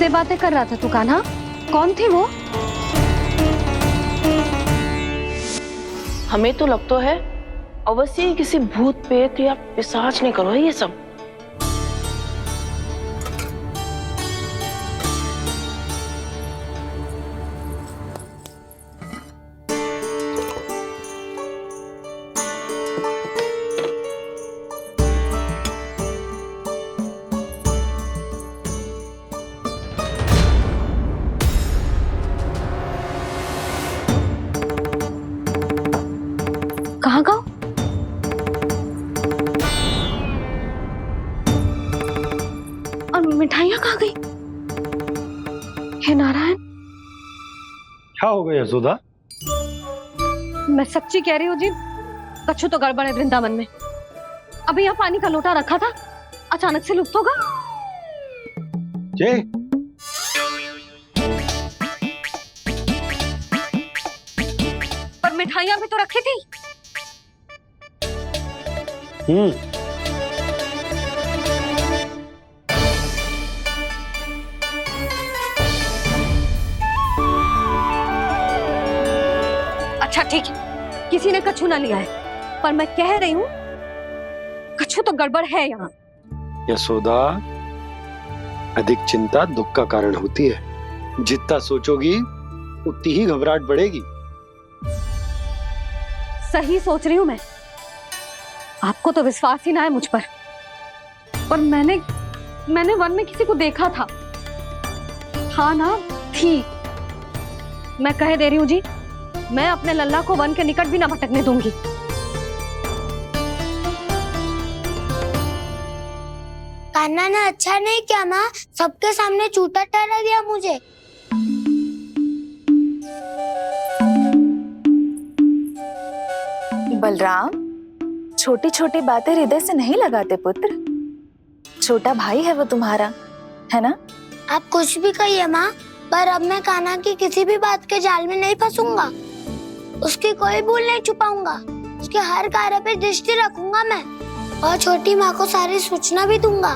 किससे बातें कर रहा था तू कान्हा? कौन थी वो? हमें तो लगता है अवश्य ही किसी भूत प्रेत या पिशाच ने करो है ये सब। कहाँ गाँव? और मिठाइयाँ कहाँ गई? हे नारायण, क्या हो गया यशोदा? मैं सच्ची कह रही हूँ जी, कछु तो गड़बड़ है वृंदावन में। अभी यहाँ पानी का लोटा रखा था, अचानक से लुप्त होगा। ये पर मिठाइयाँ भी तो रखी थी। अच्छा ठीक है, किसी ने कछु ना लिया है, पर मैं कह रही हूँ कछु तो गड़बड़ है यहाँ। यशोदा, अधिक चिंता दुख का कारण होती है। जितना सोचोगी उतनी ही घबराहट बढ़ेगी। सही सोच रही हूँ मैं। आपको तो विश्वास ही ना है मुझ पर मैंने वन में किसी को देखा था। हाँ ना, थी। मैं कह दे रही हूँ जी, मैं अपने लल्ला को वन के निकट भी ना भटकने दूंगी। कान्हा ने अच्छा नहीं किया माँ, सबके सामने झूठा ठहरा दिया मुझे। बलराम, छोटी छोटी बातें हृदय से नहीं लगाते पुत्र। छोटा भाई है वो तुम्हारा, है ना? आप कुछ भी कहिए माँ, पर अब मैं कान्हा की किसी भी बात के जाल में नहीं फंसूंगा। उसकी कोई भूल नहीं छुपाऊंगा। उसके हर कार्य पे दृष्टि रखूंगा मैं, और छोटी माँ को सारी सूचना भी दूंगा।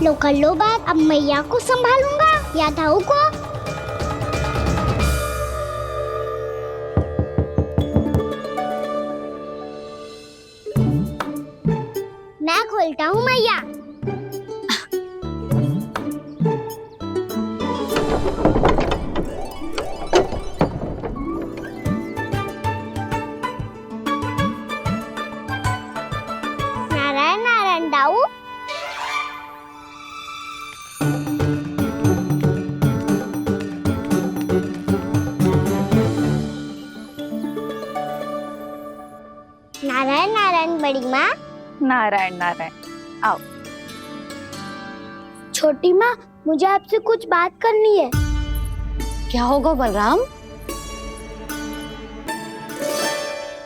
लो कर लो बात, अब मैया को संभालूंगा या दाऊ को। मैं खोलता हूँ मैया। नारायण नारायण दाऊ। नारायण नारायण बड़ी माँ। नारायण नारायण, आओ। छोटी माँ, मुझे आपसे कुछ बात करनी है। क्या होगा बलराम?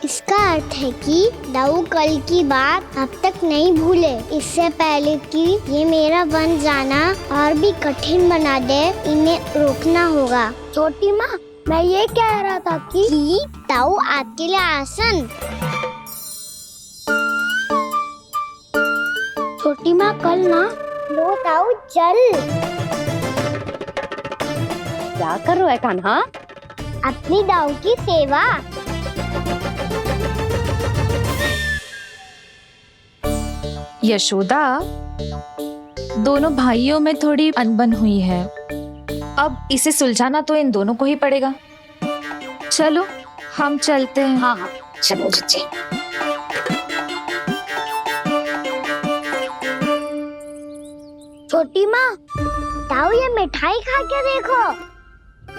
इसका अर्थ है कि दाऊ कल की बात अब तक नहीं भूले। इससे पहले कि ये मेरा वन जाना और भी कठिन बना दे, इन्हें रोकना होगा। छोटी माँ, मैं ये कह रहा था कि दाऊ आपके लिए आसन। छोटी माँ, कल ना लो दाऊ जल। क्या कर रहा है कान्हा? अपनी दाऊ की सेवा। यशोदा, दोनों भाइयों में थोड़ी अनबन हुई है। अब इसे सुलझाना तो इन दोनों को ही पड़ेगा। चलो हम चलते हैं। हाँ हाँ, चलो जी। छोटी माँ, दाऊ ये मिठाई खा के देखो।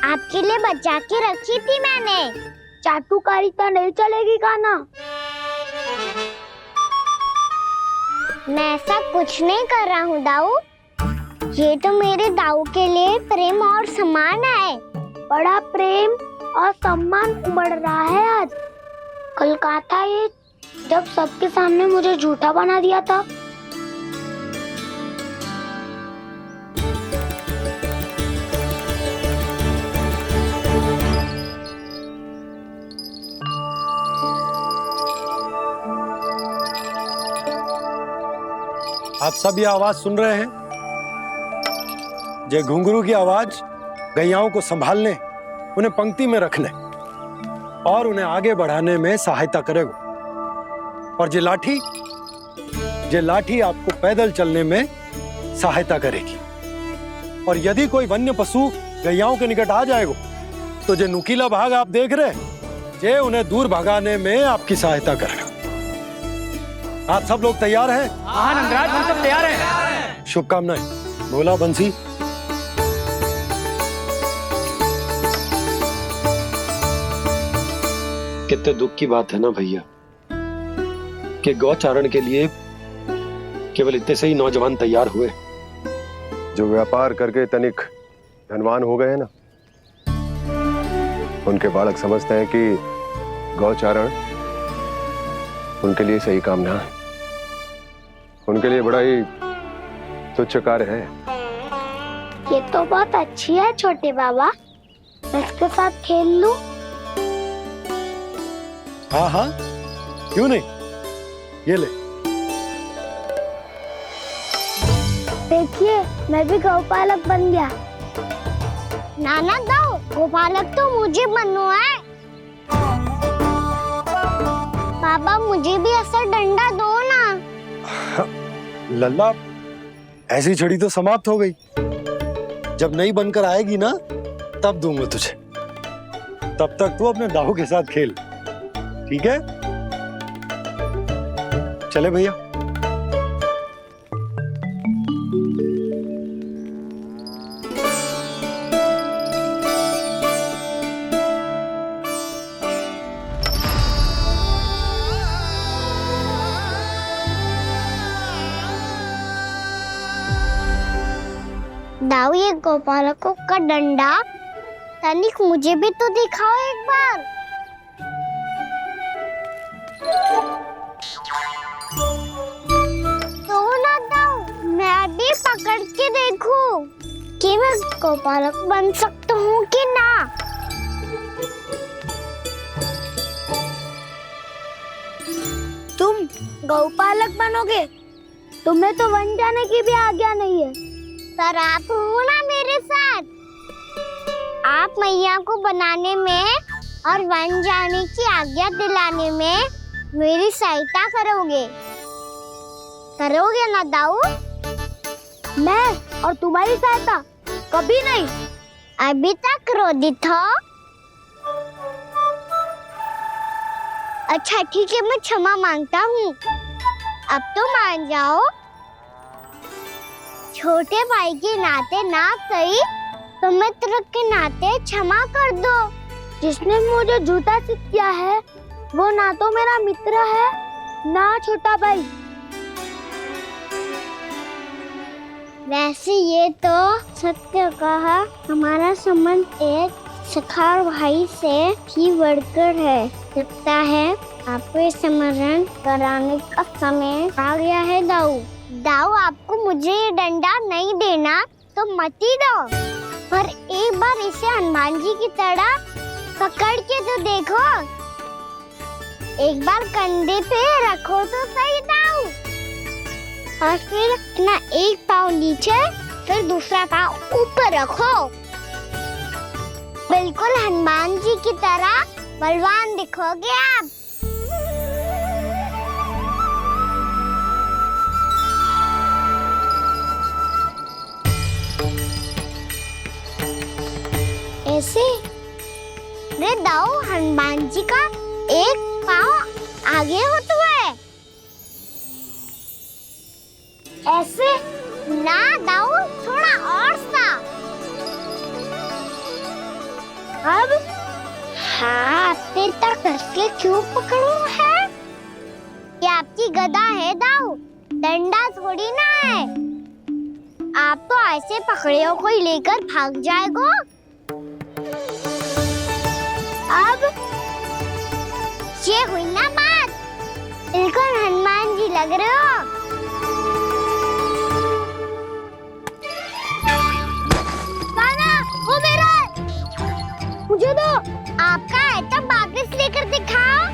आपके लिए बचा के रखी थी मैंने। चाटुकारी तो नहीं चलेगी कान्हा। मैं ऐसा कुछ नहीं कर रहा हूँ दाऊ। ये तो मेरे दाऊ के लिए प्रेम और सम्मान है। बड़ा प्रेम और सम्मान उमड़ रहा है आज। कल कहा था ये, जब सबके सामने मुझे झूठा बना दिया था। आप सब ये आवाज सुन रहे हैं? ये घुंघरू की आवाज गैयाओं को संभालने, उन्हें पंक्ति में रखने और उन्हें आगे बढ़ाने में सहायता करेगा। और ये लाठी आपको पैदल चलने में सहायता करेगी। और यदि कोई वन्य पशु गैयाओं के निकट आ जाएगा तो जो नुकीला भाग आप देख रहे हैं, ये उन्हें दूर भगाने में आपकी सहायता करेगा। आप सब लोग तैयार हैं? हाँ नंदराज, हम सब तैयार हैं। शुभकामनाएं। भोला, बंसी। कितने दुख की बात है ना भैया कि गौचारण के लिए केवल इतने से ही नौजवान तैयार हुए। जो व्यापार करके तनिक धनवान हो गए ना, उनके बालक समझते हैं कि गौचारण उनके लिए सही काम ना है, उनके लिए बड़ा ही तुच्छ कार्य है। ये तो बहुत अच्छी है छोटे बाबा, मैं इसके साथ खेल लूं? हाँ हाँ, क्यों नहीं, ये ले। देखिए, मैं भी गौपालक बन गया। नाना दो, गौपालक तो मुझे बनना है। पापा मुझे भी ऐसा डंडा दो ना। लल्ला, ऐसी छड़ी तो समाप्त हो गई। जब नई बनकर आएगी ना, तब दूंगा तुझे। तब तक तू अपने दाऊ के साथ खेल, ठीक है? चले भैया। दाऊ, ये गोपालकों का डंडा तनिक मुझे भी तो दिखाओ एक बार। तो ना दाऊ, मैं भी पकड़ के देखूं कि मैं गोपालक बन सकता हूँ कि ना। तुम गौपालक बनोगे? तुम्हें तो वन जाने की भी आज्ञा नहीं है। पर आप हो ना मेरे साथ। आप मैया को बनाने में और वन जाने की आज्ञा दिलाने में मेरी सहायता करोगे ना दाऊ? मैं और तुम्हारी सहायता कभी नहीं। अभी तक क्रोधित हो? अच्छा ठीक है, मैं क्षमा मांगता हूँ। अब तो मान जाओ। छोटे भाई के नाते ना सही तो मित्र के नाते क्षमा कर दो। जिसने मुझे जूता सीख किया है वो ना तो मेरा मित्र है ना छोटा भाई। वैसे ये तो सत्य कहा, हमारा संबंध एक सखा भाई से भी बढ़कर है। लगता है आपको स्मरण कराने का समय आ गया है दाऊ। दाऊ, आपको मुझे ये डंडा नहीं देना तो मत ही दो, पर एक बार इसे हनुमान जी की तरह पकड़ के तो देखो। एक बार कंधे पे रखो तो सही दाऊ, और फिर अपना एक पाँव नीचे फिर दूसरा पाँव ऊपर रखो। बिल्कुल हनुमान जी की तरह बलवान दिखोगे आप। ऐसे रे दाऊ, हनुमान जी का एक पाँव आगे होता है। ऐसे ना दाऊ, थोड़ा और सा। अब हाथ तक करके क्यों पकड़ू है? ये आपकी गदा है दाऊ, डंडा थोड़ी ना है। आप तो ऐसे पकड़े हो कोई लेकर भाग जाएगा। अब ये हुई ना बात, बिल्कुल हनुमान जी लग रहे हो। पाना, वो मेरा है। मुझे दो। आपका है तो वापस लेकर दिखाओ।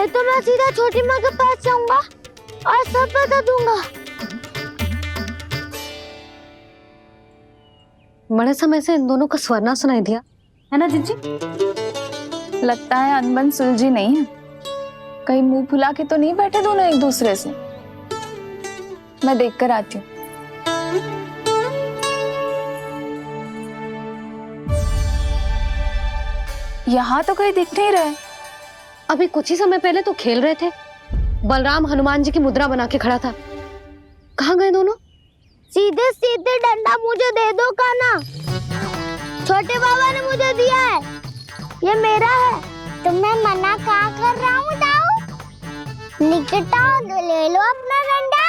नहीं तो मैं सीधा छोटी माँ के पास जाऊंगा और सब बता दूंगा। बड़े समय से इन दोनों का स्वर ना सुनाई दिया, है ना जीजी? लगता है अनबन सुलझी नहीं है। कहीं मुंह फुला के तो नहीं बैठे दोनों एक दूसरे से। मैं देख कर आती हूँ। यहाँ तो कहीं दिख नहीं रहे। अभी कुछ ही समय पहले तो खेल रहे थे। बलराम हनुमान जी की मुद्रा बना के खड़ा था। कहाँ गए दोनों? सीधे सीधे डंडा मुझे दे दो कान्हा। छोटे बाबा ने मुझे दिया है, ये मेरा है। तो मैं मना कहाँ कर रहा हूँ दाऊ? निकट आओ, ले लो अपना डंडा।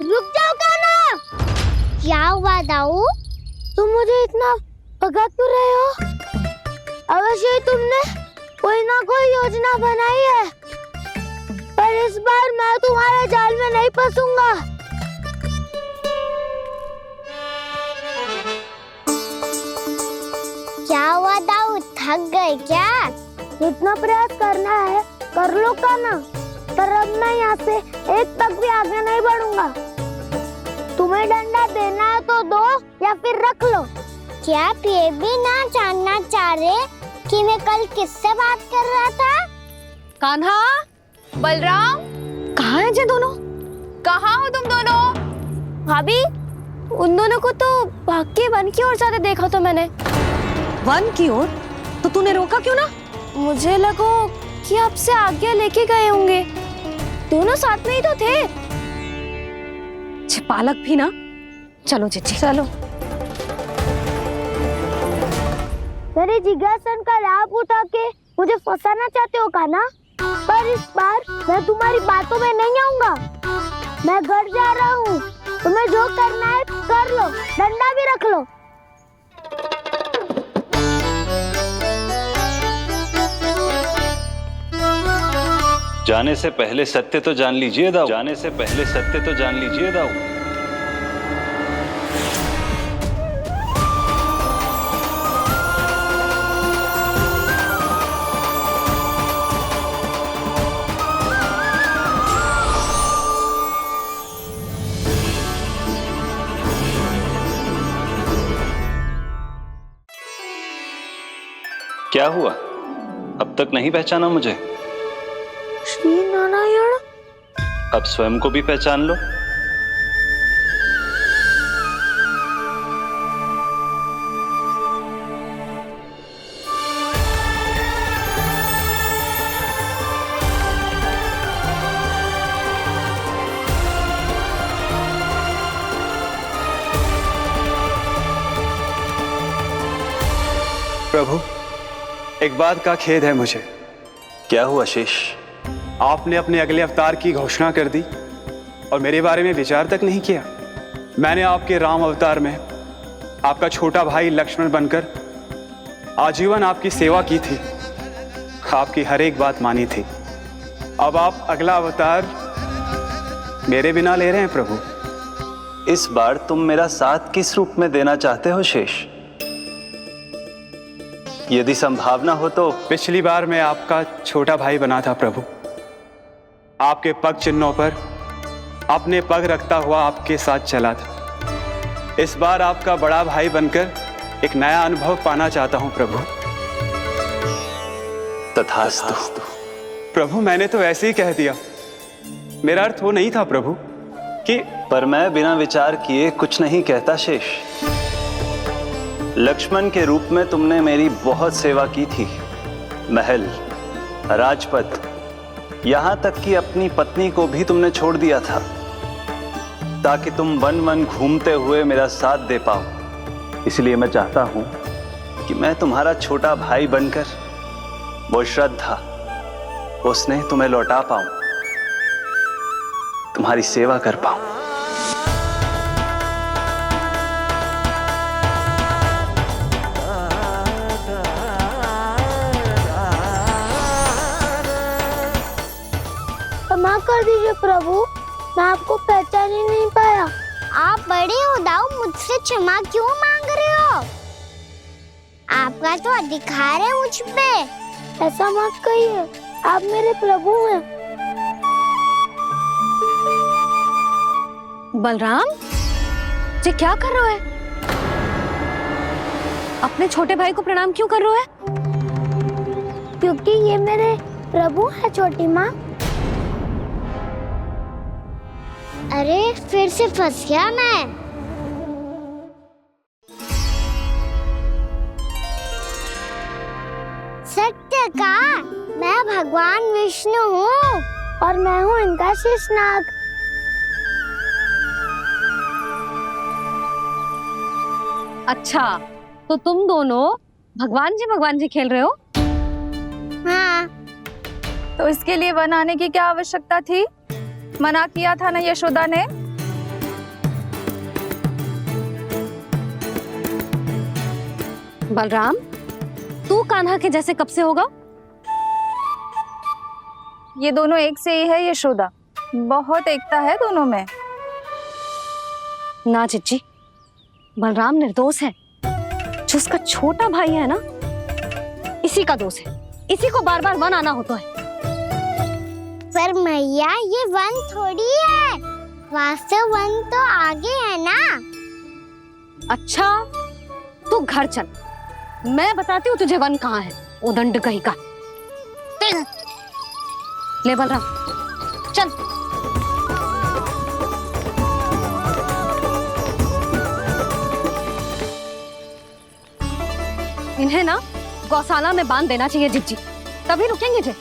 रुक जाओ कान्हा। क्या हुआ दाऊ? तुम मुझे इतना भगा क्यों रहे हो? अवश्य ही तुमने कोई ना कोई योजना बनाई है, पर इस बार मैं तुम्हारे जाल में नहीं फंसूंगा। क्या हुआ दाऊ, थक गए क्या? इतना प्रयास करना है कर लो कान्हा, पर अब मैं यहाँ से एक तक भी आगे नहीं बढ़ूंगा। तुम्हें डंडा देना है तो दो या फिर रख लो। क्या आप ये भी ना जानना चाह रहे कि मैं कल किससे बात कर रहा था? कान्हा, बलराम, कहाँ हैं ये दोनों? कहाँ हो तुम दोनों? भाभी, उन दोनों को तो भाग के वन की ओर जाते देखा तो मैंने। वन की ओर? तो तूने रोका क्यों ना? मुझे लगो कि आपसे आज्ञा लेके गए होंगे। दोनों साथ में ही तो थे। पालक भी ना। चलो जीजी चलो। मेरे जिज्ञासन का लाभ उठा के मुझे फंसाना चाहते हो कान्हा? पर इस बार मैं तुम्हारी बातों में नहीं आऊंगा। मैं घर जा रहा हूँ, तुम्हें जो करना है कर लो, डंडा भी रख लो। जाने से पहले सत्य तो जान लीजिए दाऊ। जाने से पहले सत्य तो जान लीजिए दाऊ। क्या हुआ? अब तक नहीं पहचाना मुझे? श्री नारायण। अब स्वयं को भी पहचान लो। प्रभु, एक बात का खेद है मुझे। क्या हुआ शेष? आपने अपने अगले अवतार की घोषणा कर दी और मेरे बारे में विचार तक नहीं किया। मैंने आपके राम अवतार में आपका छोटा भाई लक्ष्मण बनकर आजीवन आपकी सेवा की थी, आपकी हर एक बात मानी थी। अब आप अगला अवतार मेरे बिना ले रहे हैं प्रभु। इस बार तुम मेरा साथ किस रूप में देना चाहते हो शेष? यदि संभावना हो तो। पिछली बार मैं आपका छोटा भाई बना था प्रभु। आपके पग चिन्हों पर अपने पग रखता हुआ आपके साथ चला था। इस बार आपका बड़ा भाई बनकर एक नया अनुभव पाना चाहता हूं प्रभु। तथास्तु। प्रभु, मैंने तो ऐसे ही कह दिया, मेरा अर्थ वो नहीं था प्रभु कि। पर मैं बिना विचार किए कुछ नहीं कहता शेष। लक्ष्मण के रूप में तुमने मेरी बहुत सेवा की थी। महल, राजपथ, यहां तक कि अपनी पत्नी को भी तुमने छोड़ दिया था ताकि तुम वन वन घूमते हुए मेरा साथ दे पाओ। इसलिए मैं चाहता हूं कि मैं तुम्हारा छोटा भाई बनकर वो श्रद्धा, वो स्नेह तुम्हें लौटा पाऊं, तुम्हारी सेवा कर पाऊं। क्षमा कर दीजिए प्रभु, मैं आपको पहचान ही नहीं पाया। आप बड़े हो दाऊ, मुझसे क्षमा क्यों मांग रहे हो? आपका तो अधिकार है मुझ पे। ऐसा मत कहिए, आप मेरे प्रभु हैं। बलराम, ये क्या कर रहे हो? अपने छोटे भाई को प्रणाम क्यों कर रहे हो? क्योंकि ये मेरे प्रभु है छोटी माँ। अरे फिर से फंस गया मैं। सत्य का मैं भगवान विष्णु हूँ और मैं हूँ इनका शेषनाग। अच्छा, तो तुम दोनों भगवान जी खेल रहे हो? हाँ। तो इसके लिए वन आने की क्या आवश्यकता थी? मना किया था ना यशोदा ने। बलराम, तू कान्हा के जैसे कब से होगा? ये दोनों एक से ही है यशोदा, बहुत एकता है दोनों में। ना चिच्ची, बलराम निर्दोष है। जो उसका छोटा भाई है ना, इसी का दोष है। इसी को बार बार वन आना होता है। पर मैया ये वन थोड़ी है, वास्तव वन तो आगे है ना। अच्छा, तू घर चल, मैं बताती हूँ तुझे वन कहाँ है। उदंड कहीं का। ले बलराम, चल। इन्हें ना गौशाला में बांध देना चाहिए जिज्जी, तभी रुकेंगे जे।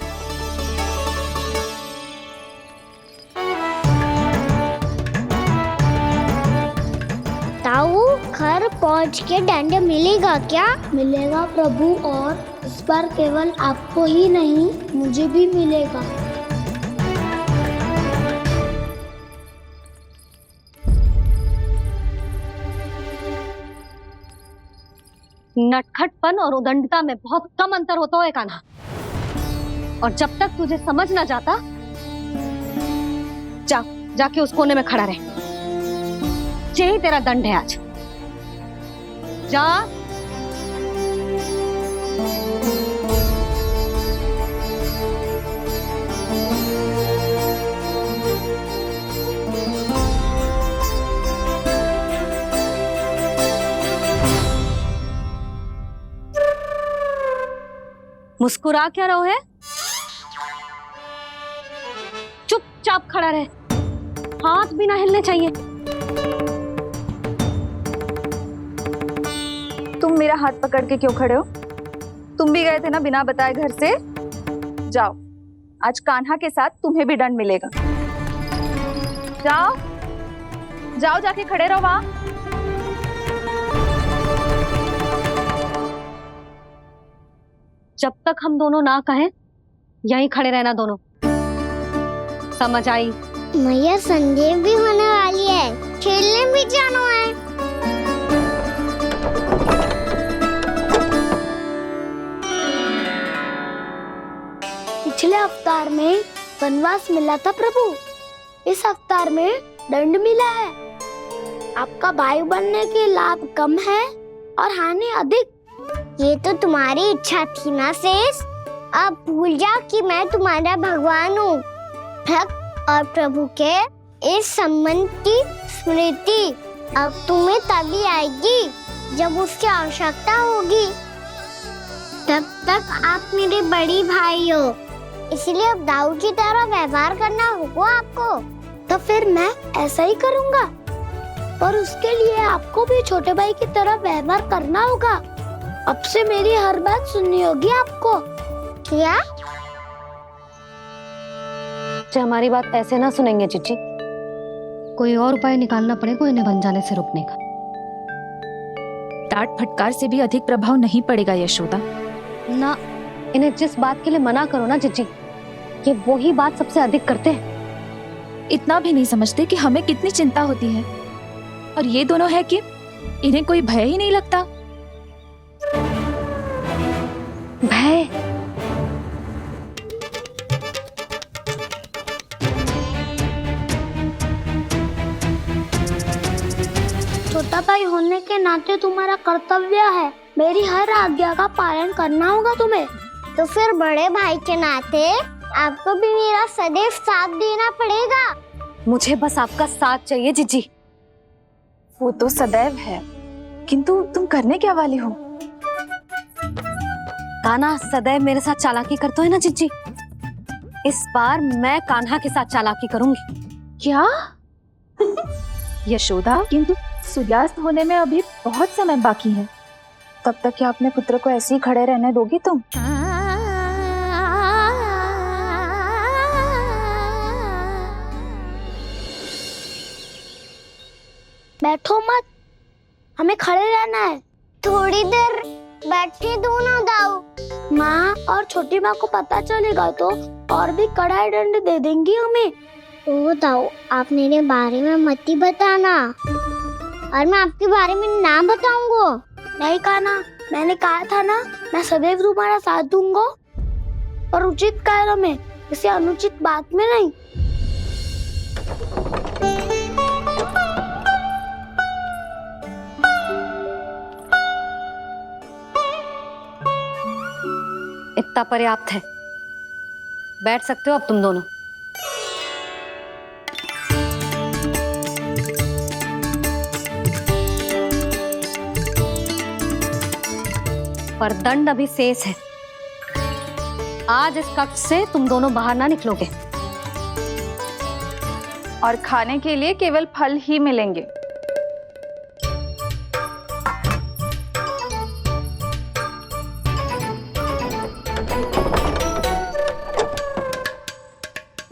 ताऊ, घर पहुँच के दंड मिलेगा क्या? मिलेगा प्रभु, और इस बार केवल आपको ही नहीं मुझे भी मिलेगा। नटखटपन और उदंडता में बहुत कम अंतर होता है कान्हा, और जब तक तुझे समझ ना जाता, जाके उस कोने में खड़ा रहे। यही तेरा दंड है आज। जा। मुस्कुरा क्या रहो है? चुपचाप खड़ा रहे, हाथ भी ना हिलने चाहिए। तुम मेरा हाथ पकड़ के क्यों खड़े हो? तुम भी गए थे ना बिना बताए घर से। जाओ, आज कान्हा के साथ तुम्हें भी दंड मिलेगा। जाओ जाओ, जाके खड़े रहो वहां। जब तक हम दोनों ना कहें, यहीं खड़े रहना दोनों। समझ आई? मैया, संध्या भी होने वाली है, खेलने भी जाना है। पिछले अवतार में वनवास मिला था प्रभु, इस अवतार में दंड मिला है। आपका भाई बनने के लाभ कम है और हानि अधिक। ये तो तुम्हारी इच्छा थी ना शेष। अब भूल जाओ कि मैं तुम्हारा भगवान हूँ। भक्त और प्रभु के इस संबंध की स्मृति अब तुम्हें तभी आएगी जब उसकी आवश्यकता होगी। तब तक आप मेरे बड़ी भाई हो, इसलिए अब दाऊ की तरह व्यवहार करना होगा आपको। तो फिर मैं ऐसा ही करूँगा, और उसके लिए आपको भी छोटे भाई की तरह व्यवहार करना होगा। अब से मेरी हर बात सुननी होगी आपको। क्या? हमारी बात ऐसे ना सुनेंगे चिच्ची, कोई और उपाय निकालना पड़ेगा इन्हें बन जाने से रोकने का। डांट फटकार से भी अधिक प्रभाव नहीं पड़ेगा यशोदा। ना, इन्हें जिस बात के लिए मना करो ना चिच्ची, ये वही बात सबसे अधिक करते हैं। इतना भी नहीं समझते कि हमें कितनी चिंता होती है, और ये दोनों है कि इन्हें कोई भय ही नहीं लगता। भय? छोटा भाई होने के नाते तुम्हारा कर्तव्य है, मेरी हर आज्ञा का पालन करना होगा तुम्हें। तो फिर बड़े भाई के नाते आपको भी मेरा सदैव साथ देना पड़ेगा। मुझे बस आपका साथ चाहिए जिज्जी। वो तो सदैव है, किंतु तुम करने क्या वाली हो? कान्हा सदैव मेरे साथ चालाकी करता है ना जिज्जी। इस बार मैं कान्हा के साथ चालाकी करूंगी। क्या? यशोदा, किंतु सूर्यास्त होने में अभी बहुत समय बाकी है। तब तक क्या अपने पुत्र को ऐसे ही खड़े रहने दोगी तुम? बैठो मत, हमें खड़े रहना है। थोड़ी देर बैठे दो ना दाऊ। माँ और छोटी माँ को पता चलेगा तो और भी कड़ा दंड दे देंगी हमें। ओ दाऊ, आप मेरे बारे में मत ही बताना, और मैं आपके बारे में ना बताऊंगा। नहीं कान्हा, मैंने कहा था ना, मैं सदैव तुम्हारा साथ दूंगा, और उचित कार्य में, किसी अनुचित बात में नहीं। इतना पर्याप्त है, बैठ सकते हो अब तुम दोनों। पर दंड अभी शेष है। आज इस कक्ष से तुम दोनों बाहर ना निकलोगे, और खाने के लिए केवल फल ही मिलेंगे।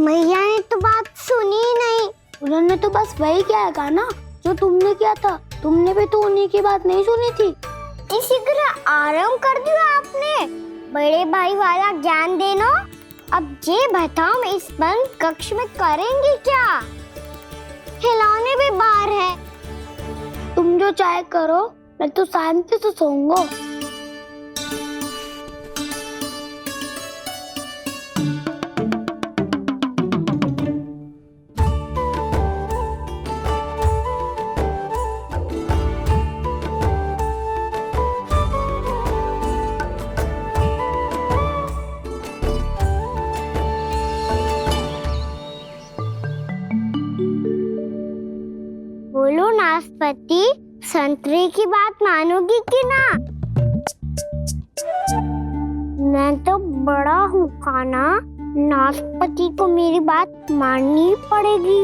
मैया ने तो बात सुनी ही नहीं। उन्होंने तो बस वही किया ना जो तुमने किया था। तुमने भी तो उन्हीं की बात नहीं सुनी थी। इसी तरह आराम कर दिया आपने। बड़े भाई वाला ज्ञान देना। अब ये बताओ, इस बंद कक्ष में करेंगे क्या? खिलौने भी बाहर है। तुम जो चाहे करो, मैं तो शांति से सोऊंगा। बोलो नाशपाती, संतरे की बात मानोगी कि ना? मैं तो बड़ा हूँ कान्हा, नाशपाती को मेरी बात माननी पड़ेगी।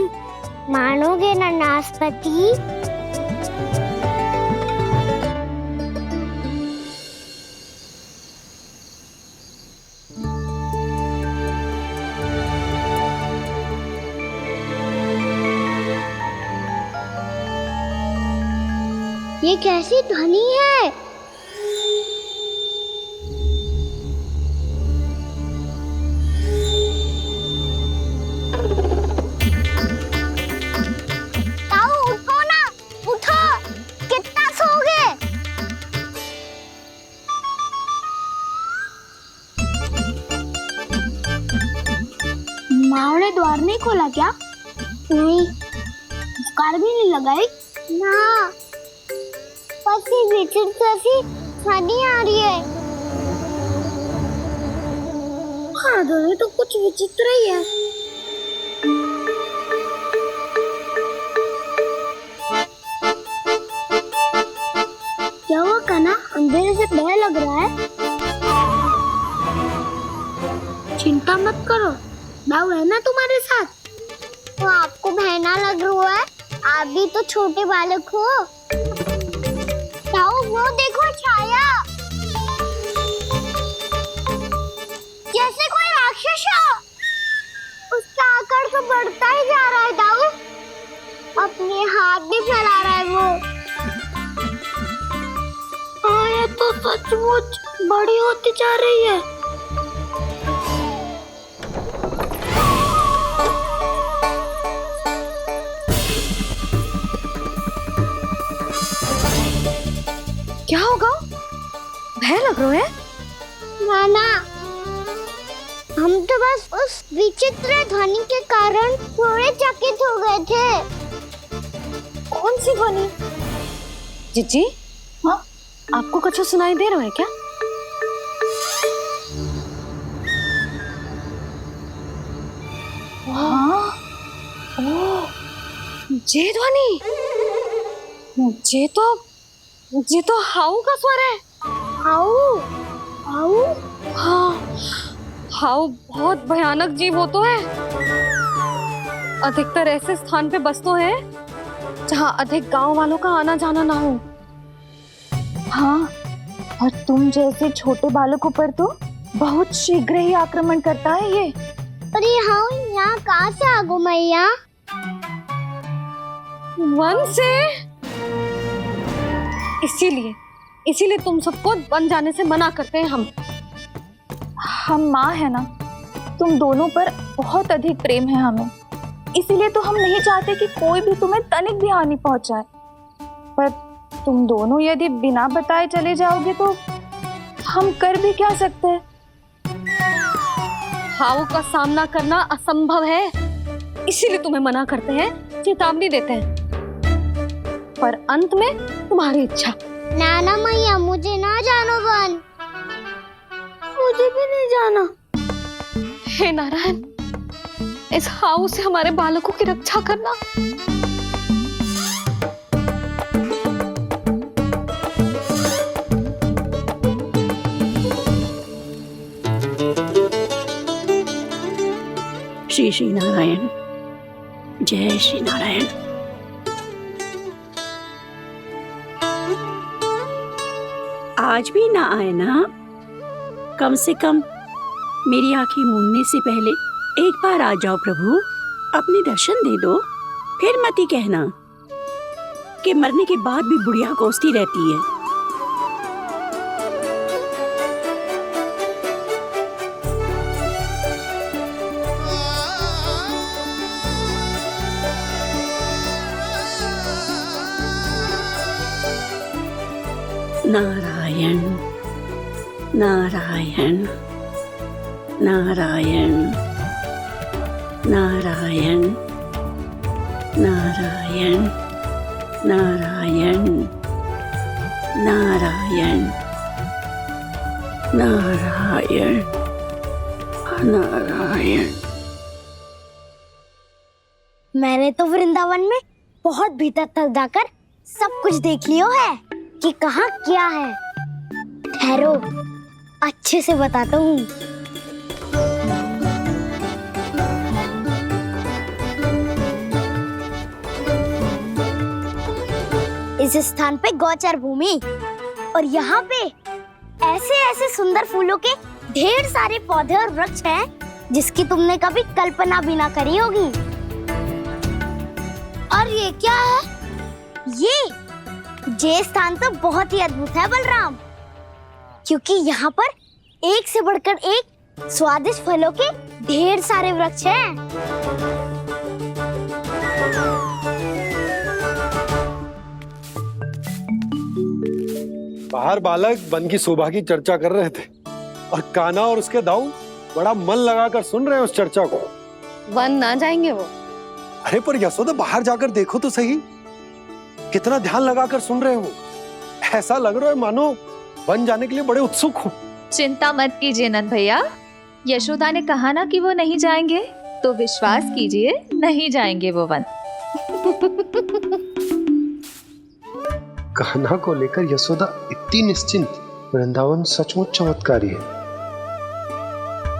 मानोगे ना नाशपाती? ये कैसी ध्वनि है? ताऊ उठो ना, उठो। कितना सोओगे? माँ ने द्वार नहीं खोला क्या? नहीं। कार भी नहीं लगाई? ना। पसी विचित्र ध्वनि आ रही है। हाँ, ध्वनि तो कुछ विचित्र ही है। क्या हुआ कान्हा, अंधेरे से भय लग रहा है? चिंता मत करो, दाऊ है ना तुम्हारे साथ। तो आपको भय ना लग रहा है? आप भी तो छोटे बालक हो। दाऊ, वो देखो छाया, जैसे कोई राक्षस हो। उसका आकार तो बढ़ता ही जा रहा है दाऊ। अपने हाथ भी फैला रहा है वो। हाँ, ये तो सचमुच बड़ी होती जा रही है। क्या होगा? भय लग रहा है? नाना, हम तो बस उस विचित्र ध्वनि के कारण थोड़े चकित हो गए थे। कौन सी ध्वनि? जिज्जी, हाँ, आपको कुछ सुनाई दे रहा है क्या? हाँ, ओह, ये ध्वनि, ये तो हाउ का स्वर है। हाउ हाउ हाँ, हाउ बहुत भयानक जीव हो तो है। अधिकतर ऐसे स्थान पे बसते हैं जहाँ अधिक गांव वालों का आना जाना ना हो। हाँ, और तुम जैसे छोटे बालकों पर तो बहुत शीघ्र ही आक्रमण करता है ये। अरे हाँ, यहाँ कहाँ से आ गो मैया? वन से। इसीलिए तुम सबको वन जाने से मना करते हैं हम माँ है ना, तुम दोनों पर बहुत अधिक प्रेम है हमें, इसीलिए तो हम नहीं चाहते कि कोई भी तुम्हें तनिक भी हानि पहुंचाए। पर तुम दोनों यदि बिना बताए चले जाओगे तो हम कर भी क्या सकते हैं? हाउ का सामना करना असंभव है, इसीलिए तुम्हें मना करते हैं, चेतावनी देते हैं। पर अंत में तुम्हारी इच्छा। नाना मैया, मुझे ना जानो वन। मुझे भी नहीं जाना। हे नारायण, इस हाउ से हमारे बालकों की रक्षा करना। श्री श्री नारायण, जय श्री नारायण। आज भी ना आए ना? कम से कम मेरी आंखें मूंदने से पहले एक बार आ जाओ प्रभु, अपने दर्शन दे दो। फिर मत ही कहना कि मरने के बाद भी बुढ़िया कोसती रहती है। नारायण नारायण नारायण नारायण नारायण नारायण नारायण नारायण नारायण। मैंने तो वृंदावन में बहुत भीतर तक जाकर सब कुछ देख लियो है कि कहाँ क्या है। ठहरो, अच्छे से बताता हूँ। इस स्थान पे गोचर भूमि और यहाँ पे ऐसे ऐसे सुंदर फूलों के ढेर सारे पौधे और वृक्ष हैं जिसकी तुमने कभी कल्पना भी ना करी होगी। और ये क्या है? ये स्थान तो बहुत ही अद्भुत है बलराम, क्योंकि यहाँ पर एक से बढ़कर एक स्वादिष्ट फलों के ढेर सारे वृक्ष हैं। बाहर बालक वन की शोभा की चर्चा कर रहे थे और कान्हा और उसके दाऊ बड़ा मन लगाकर सुन रहे हैं उस चर्चा को। वन ना जाएंगे वो। अरे पर यशोदा, बाहर जाकर देखो तो सही, कितना ध्यान लगाकर सुन रहे हो। ऐसा लग रहा है मानो वन जाने के लिए बड़े उत्सुक हो। चिंता मत कीजिए नंद भैया, यशोदा ने कहा ना कि वो नहीं जाएंगे, तो विश्वास कीजिए नहीं जाएंगे वो वन। कान्हा को लेकर यशोदा इतनी निश्चिंत, वृंदावन सचमुच चमत्कारी है।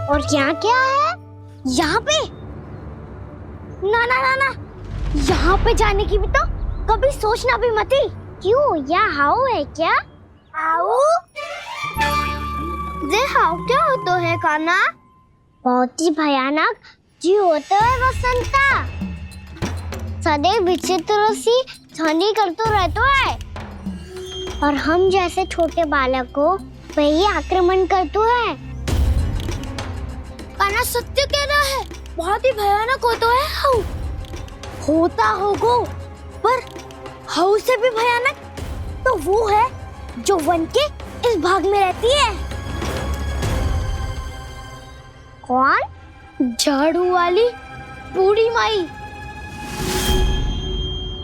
और यहाँ क्या है? यहाँ पे ना ना ना ना, यहाँ पे जाने की भी तो कभी सोचना भी मत ही। क्यों, यहाँ हाउ है क्या? हाउ? ये हाउ क्या होता है कान्हा? बहुत ही भयानक जी होता है वसंता। सदैव विचित्र सी ध्वनि करते रहता है और हम जैसे छोटे बालक को वही आक्रमण करते हैं। कान्हा सत्य कह रहा है, बहुत ही भयानक होता है हाउ। होता होगा, पर हाउ से भी भयानक तो वो है जो वन के इस भाग में रहती है। कौन? झाड़ू वाली बूढ़ी माई।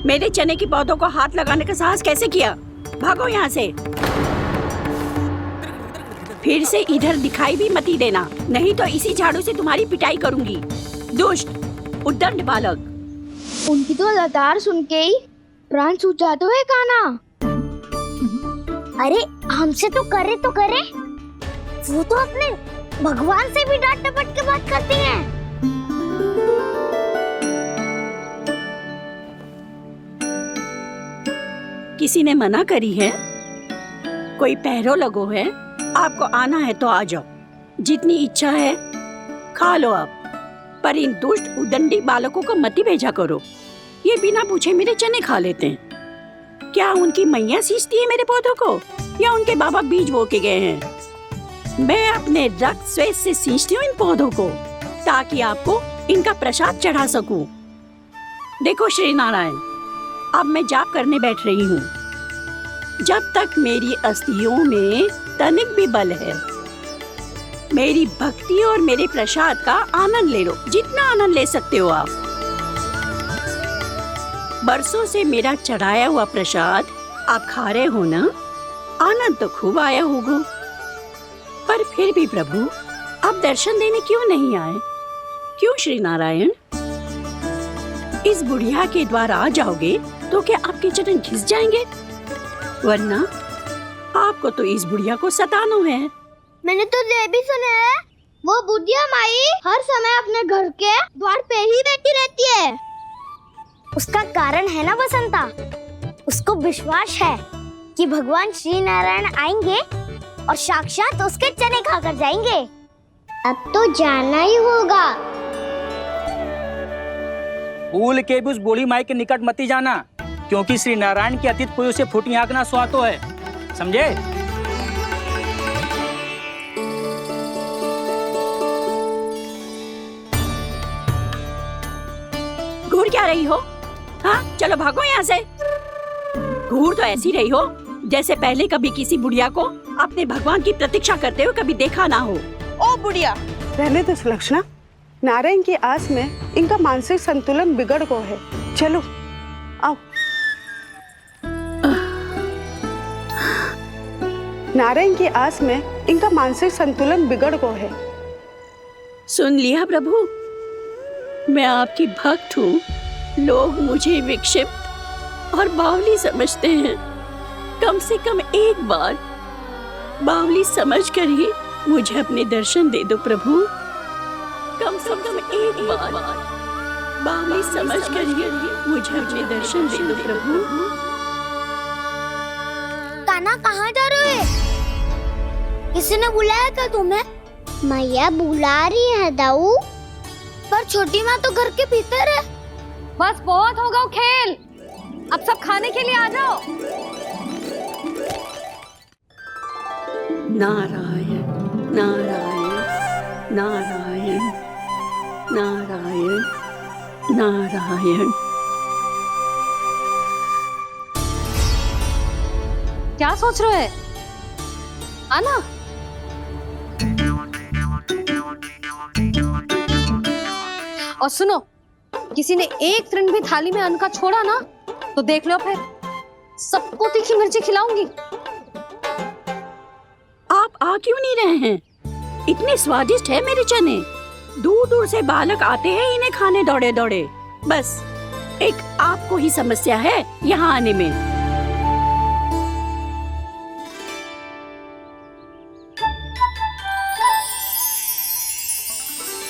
मेरे चने के पौधों को हाथ लगाने का साहस कैसे किया? भागो यहाँ से। फिर से इधर दिखाई भी मत ही देना, नहीं तो इसी झाड़ू से तुम्हारी पिटाई करूंगी। दुष्ट, उद्दंड बालक। उनकी तो लतार सुन के ही प्राण छूट जाते हुए काना। अरे हमसे तो करे वो तो अपने भगवान से भी डांट डपट के बात करती हैं। किसी ने मना करी है? कोई पैरों लगो है? आपको आना है तो आ जाओ, जितनी इच्छा है खा लो आप, पर इन दुष्ट उदंडी बालकों को मत ही भेजा करो। ये बिना पूछे मेरे चने खा लेते हैं। क्या उनकी मैया सींचती है मेरे पौधों को, या उनके बाबा बीज बो के गए हैं? मैं अपने रक्त स्वेद से सींचती हूँ इन पौधों को, ताकि आपको इनका प्रसाद चढ़ा सकूं। देखो श्री नारायण, अब मैं जाप करने बैठ रही हूँ। जब तक मेरी अस्थियों में तनिक भी बल है, मेरी भक्ति और मेरे प्रसाद का आनंद ले लो, जितना आनंद ले सकते हो आप। बरसों से मेरा चढ़ाया हुआ प्रसाद आप खा रहे हो ना, आनंद तो खूब आया होगा। पर फिर भी प्रभु आप दर्शन देने क्यों नहीं आए? क्यों श्री नारायण? इस बुढ़िया के द्वार आ जाओगे तो क्या आपके चरण घिस जाएंगे? वरना आपको तो इस बुढ़िया को सताना है। मैंने तो ये भी सुना है, वो बुढ़िया माई हर समय अपने घर के द्वार पे ही बैठी रहती है। उसका कारण है ना बसंता, उसको विश्वास है कि भगवान श्री नारायण आएंगे और साक्षात उसके चने खाकर जाएंगे। अब तो जाना ही होगा। भूल के भी उस बूढ़ी माई के निकट मत ही जाना, क्योंकि श्री नारायण की अतीत कोई उसे फूटी आंख ना सुहातो है, समझे? घूर क्या रही हो? हाँ, चलो भागो यहाँ से। घूर तो ऐसी रही हो जैसे पहले कभी किसी बुढ़िया को अपने भगवान की प्रतीक्षा करते हुए कभी देखा ना हो। ओ बुढ़िया, रहने दो सुलक्षणा। नारायण की आस में इनका मानसिक संतुलन बिगड़ गया है। चलो आओ। नारायण की आस में इनका मानसिक संतुलन बिगड़ गया है। सुन लिया प्रभु, मैं आपकी भक्त हूँ। लोग मुझे विक्षिप्त और बावली समझते हैं। कम से कम एक बार बावली समझकर ही मुझे अपने दर्शन दे दो प्रभु। कम से कम एक बार बावली समझकर ही मुझे अपने दर्शन दे दो प्रभु। कान्हा कहाँ जा रहे हो? किसी ने बुलाया क्या तुम्हें? मैया बुला रही है दाऊ, पर छोटी माँ तो घर के भीतर है। बस बहुत हो गया खेल, अब सब खाने के लिए आ जाओ। नारायण नारायण नारायण नारायण नारायण। क्या सोच रहे हैं? आना। और सुनो, किसी ने एक तृण भी थाली में अन्न का छोड़ा ना तो देख लो, फिर सबको तीखी मिर्ची खिलाऊंगी। आप आ क्यों नहीं रहे हैं? इतने स्वादिष्ट है मेरे चने। दूर दूर से बालक आते हैं इन्हें खाने दौड़े दौड़े। बस एक आपको ही समस्या है यहाँ आने में।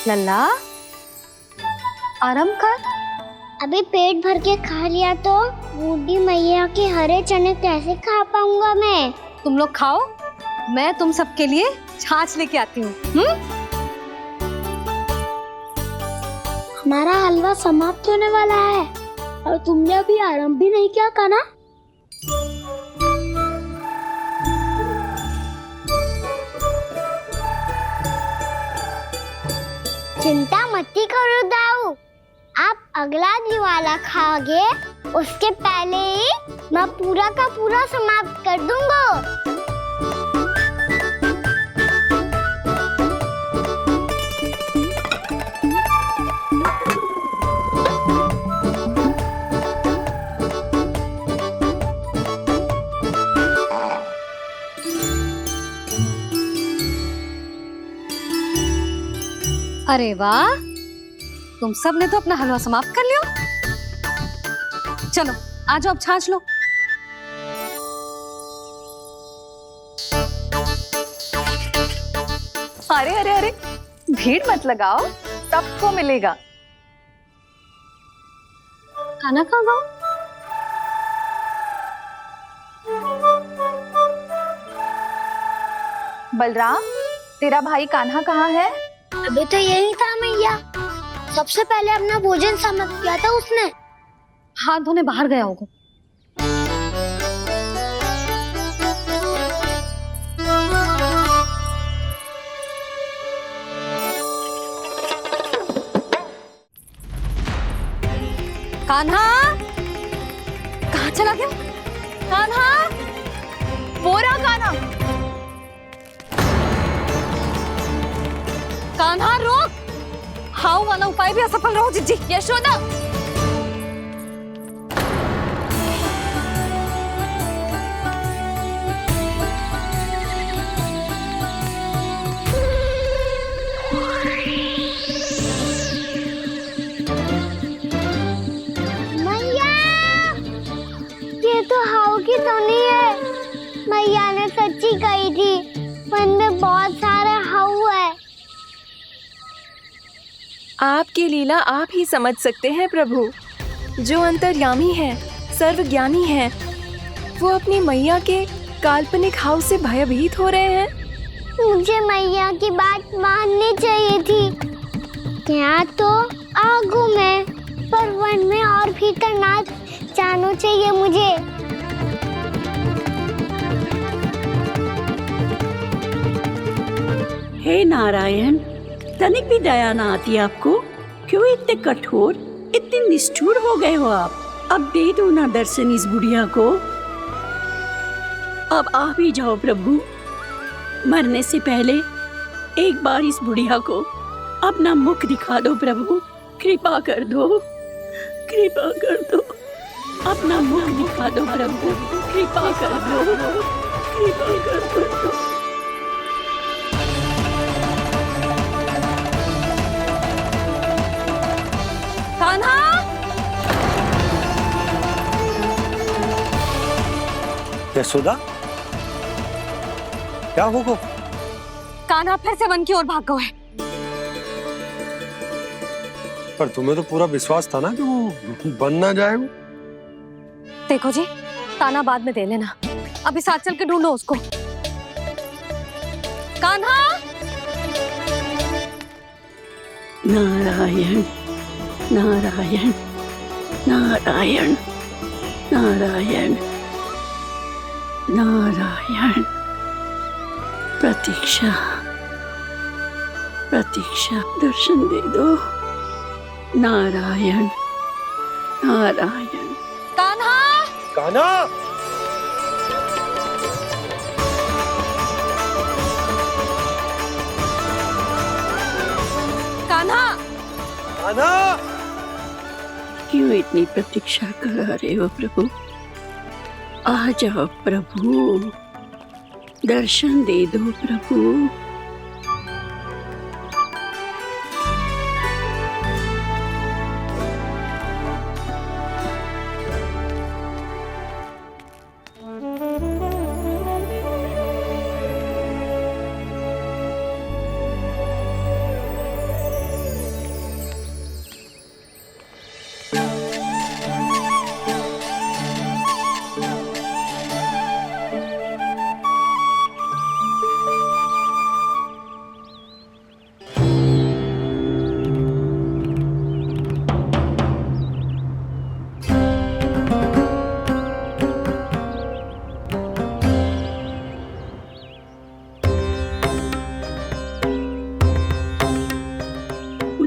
लल्ला, आराम कर। अभी पेट भर के खा लिया तो बूढ़ी मैया के हरे चने कैसे खा पाऊंगा मैं? तुम लोग खाओ, मैं तुम सबके लिए छाछ लेके आती हूँ। हमारा हलवा समाप्त होने वाला है और तुमने अभी आराम भी नहीं किया कान्हा। चिंता मत करो दाऊ, आप अगला दिवाला खाओगे उसके पहले ही मैं पूरा का पूरा समाप्त कर दूंगा। अरे वाह, तुम सब ने तो अपना हलवा समाप्त कर लिया। चलो आ जाओ, अब छाछ लो। अरे अरे अरे, भीड़ मत लगाओ, सबको मिलेगा। खाना खा गो। बलराम, तेरा भाई कान्हा कहाँ है? अभी तो यही था मैया, सबसे पहले अपना भोजन समाप्त किया था उसने। हाथ धोने बाहर गया होगा। कान्हा कहाँ चला गया? कान्हा, वो रहा कान्हा। कान्हा रोक, हाउ वाला उपाय भी असफल रहो जिज्जी। यशोदा, मैया, ये तो हाउ की तो नहीं है। मैया ने सच्ची कही थी, वन में बहुत सारे हाउ है। आपकी लीला आप ही समझ सकते हैं प्रभु। जो अंतर्यामी है, सर्वज्ञानी है, वो अपनी मैया के काल्पनिक हाव से भयभीत हो रहे हैं। मुझे मैया की बात माननी चाहिए थी। यहाँ तो आगू में, पर वन में और भीतर ना जाना चाहिए मुझे। हे नारायण, तनिक भी दया ना आती आपको? क्यों इतने कठोर, इतने निष्ठुर हो गए हो आप? अब दे दो ना दर्शन इस बुढ़िया को। अब आप ही जाओ प्रभु, मरने से पहले एक बार इस बुढ़िया को अपना मुख दिखा दो प्रभु। कृपा कर दो, कृपा कर दो, अपना मुख दिखा दो प्रभु। कृपा कर दो, कृपा कर दो। कान्हा, यशोदा, क्या होगा? कान्हा फिर से वन की ओर भाग गए। पर तुम्हें तो पूरा विश्वास था ना कि वो बन ना जाए। वो देखो जी, ताना बाद में दे लेना, अभी साथ चल के ढूंढो उसको। कान्हा, नारायण नारायण नारायण नारायण नारायण। प्रतीक्षा प्रतीक्षा, दर्शन दे दो। नारायण नारायण। कान्हा, कान्हा, कान्हा, कान्हा। क्यों इतनी प्रतीक्षा करा रहे हो प्रभु? आ जाओ प्रभु, दर्शन दे दो प्रभु।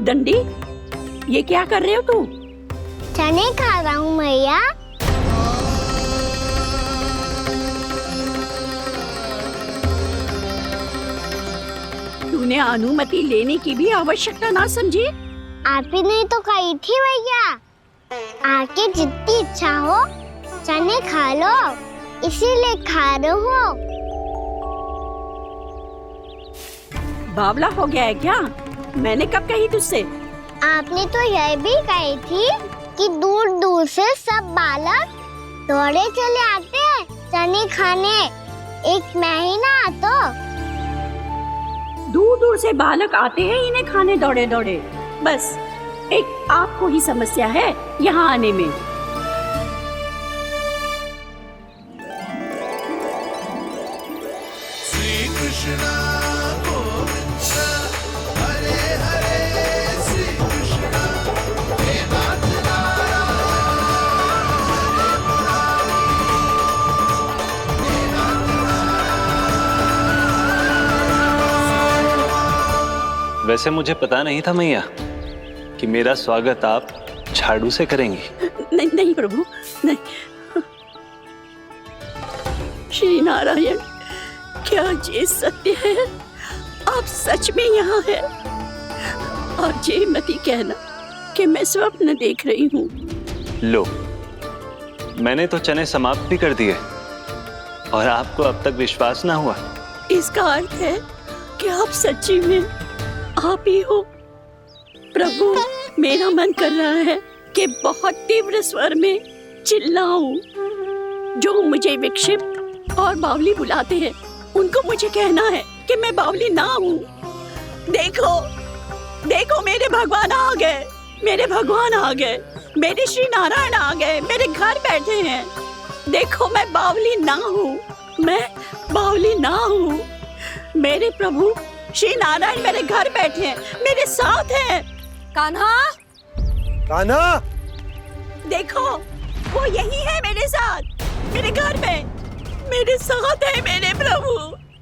दंडी, ये क्या कर रहे हो तू? चने खा रहा हूँ मैया। तूने अनुमति लेने की भी आवश्यकता ना समझी? आप ही ने तो कही थी भैया, आके जितनी इच्छा हो चने खा लो, इसीलिए खा रहे हो। बावला हो गया है क्या? मैंने कब कही तुझसे? आपने तो यह भी कही थी कि दूर दूर से सब बालक दौड़े चले आते हैं चने खाने। एक महीना तो दूर दूर से बालक आते हैं इन्हें खाने दौड़े दौड़े। बस एक आपको ही समस्या है यहाँ आने में। वैसे मुझे पता नहीं था मैया कि मेरा स्वागत आप झाड़ू से करेंगी। नहीं नहीं प्रभु, नहीं। श्री नारायण, क्या ये सत्य है? आप सच में यहाँ हैं? और ये मत ही कहना कि मैं स्वप्न देख रही हूँ। लो, मैंने तो चने समाप्त भी कर दिए और आपको अब तक विश्वास ना हुआ। इसका अर्थ है कि आप सच्ची में आप ही हो। प्रभु, मेरा मन कर रहा है कि बहुत तीव्र स्वर में चिल्लाऊं। जो मुझे विक्षिप्त और बावली बुलाते हैं उनको मुझे कहना है कि मैं बावली ना हूँ। देखो देखो, मेरे भगवान आ गए, मेरे भगवान आ गए, मेरे श्री नारायण आ गए, मेरे घर बैठे हैं। देखो, मैं बावली ना हूँ, मैं बावली ना हूँ। मेरे प्रभु श्री नारायण मेरे घर बैठे हैं, मेरे साथ हैं। कान्हा, कान्हा, देखो वो यही है मेरे साथ, मेरे घर में मेरे साथ है मेरे प्रभु।